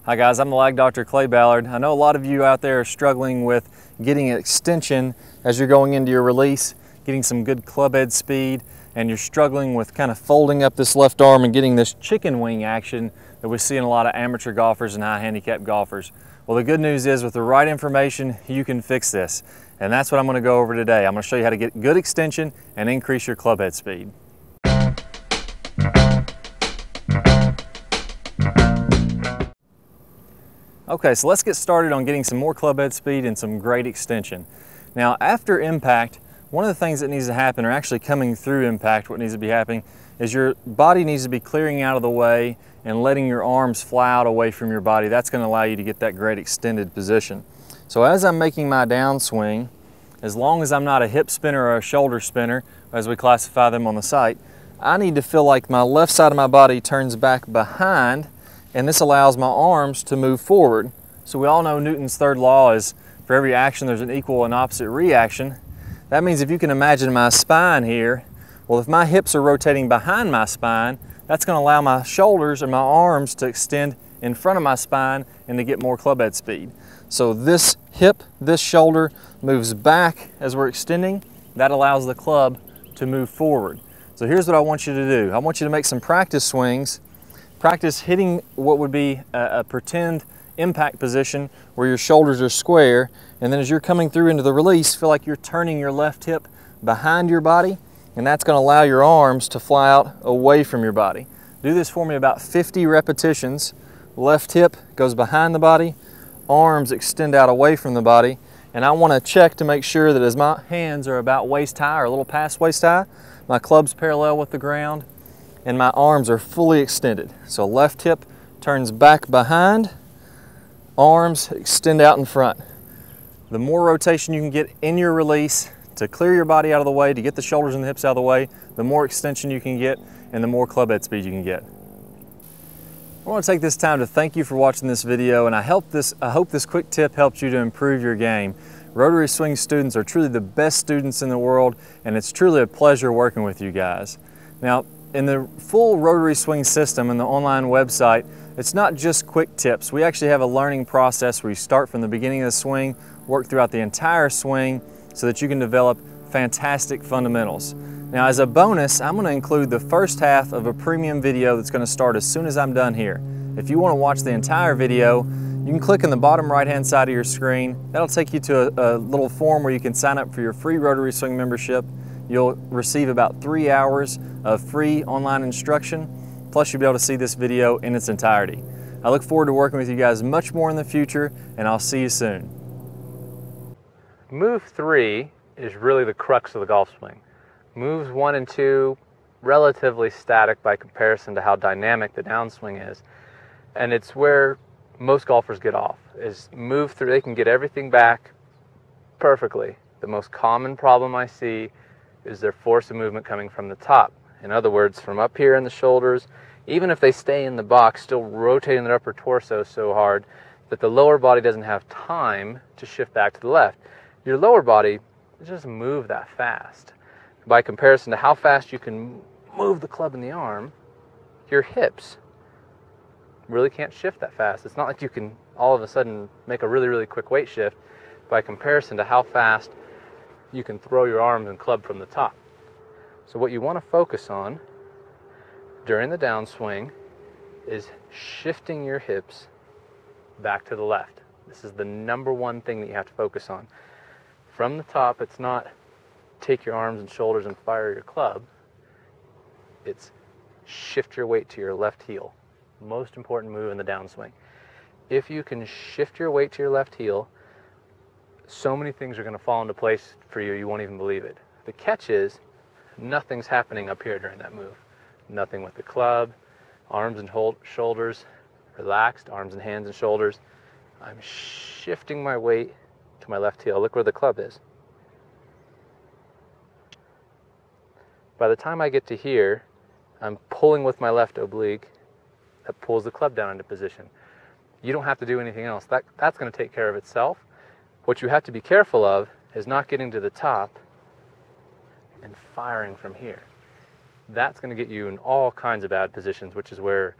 Hi guys, I'm the Lag Dr. Clay Ballard. I know a lot of you out there are struggling with getting extension as you're going into your release, getting some good club head speed, and you're struggling with kind of folding up this left arm and getting this chicken wing action that we see in a lot of amateur golfers and high handicap golfers. Well, the good news is with the right information, you can fix this. And that's what I'm going to go over today. I'm going to show you how to get good extension and increase your club head speed. Okay, so let's get started on getting some more club head speed and some great extension. Now, after impact, one of the things that needs to happen, or actually coming through impact, what needs to be happening, is your body needs to be clearing out of the way and letting your arms fly out away from your body. That's going to allow you to get that great extended position. So as I'm making my downswing, as long as I'm not a hip spinner or a shoulder spinner, as we classify them on the site, I need to feel like my left side of my body turns back behind, and this allows my arms to move forward. So we all know Newton's third law is for every action there's an equal and opposite reaction. That means if you can imagine my spine here, well, if my hips are rotating behind my spine, that's going to allow my shoulders and my arms to extend in front of my spine and to get more club head speed. So this hip, this shoulder moves back as we're extending. That allows the club to move forward. So here's what I want you to do. I want you to make some practice swings. Practice hitting what would be a pretend impact position where your shoulders are square, and then as you're coming through into the release, feel like you're turning your left hip behind your body, and that's going to allow your arms to fly out away from your body. Do this for me about 50 repetitions. Left hip goes behind the body, arms extend out away from the body, and I want to check to make sure that as my hands are about waist high or a little past waist high, my club's parallel with the ground, and my arms are fully extended. So left hip turns back behind, arms extend out in front. The more rotation you can get in your release to clear your body out of the way, to get the shoulders and the hips out of the way, the more extension you can get and the more club head speed you can get. I want to take this time to thank you for watching this video, and I hope this quick tip helps you to improve your game. Rotary Swing students are truly the best students in the world, and it's truly a pleasure working with you guys. Now, in the full Rotary Swing system and the online website, it's not just quick tips. We actually have a learning process where you start from the beginning of the swing, work throughout the entire swing so that you can develop fantastic fundamentals. Now, as a bonus, I'm going to include the first half of a premium video that's going to start as soon as I'm done here. If you want to watch the entire video, you can click on the bottom right-hand side of your screen. That'll take you to a little form where you can sign up for your free Rotary Swing membership. You'll receive about 3 hours of free online instruction, plus you'll be able to see this video in its entirety. I look forward to working with you guys much more in the future, and I'll see you soon. Move 3 is really the crux of the golf swing. Moves 1 and 2, relatively static by comparison to how dynamic the downswing is. And it's where most golfers get off, is move 3. They can get everything back perfectly. The most common problem I see is their force of movement coming from the top. In other words, from up here in the shoulders, even if they stay in the box, still rotating their upper torso so hard that the lower body doesn't have time to shift back to the left. Your lower body doesn't move that fast. By comparison to how fast you can move the club in the arm, your hips really can't shift that fast. It's not like you can all of a sudden make a really, really quick weight shift by comparison to how fast you can throw your arms and club from the top. So what you want to focus on during the downswing is shifting your hips back to the left. This is the #1 thing that you have to focus on. From the top, it's not take your arms and shoulders and fire your club. It's shift your weight to your left heel. Most important move in the downswing. If you can shift your weight to your left heel, so many things are going to fall into place for you, you won't even believe it. The catch is, nothing's happening up here during that move. Nothing with the club, arms and shoulders relaxed, arms and hands and shoulders. I'm shifting my weight to my left heel. Look where the club is. By the time I get to here, I'm pulling with my left oblique. That pulls the club down into position. You don't have to do anything else. That's going to take care of itself. What you have to be careful of is not getting to the top and firing from here. That's going to get you in all kinds of bad positions, which is where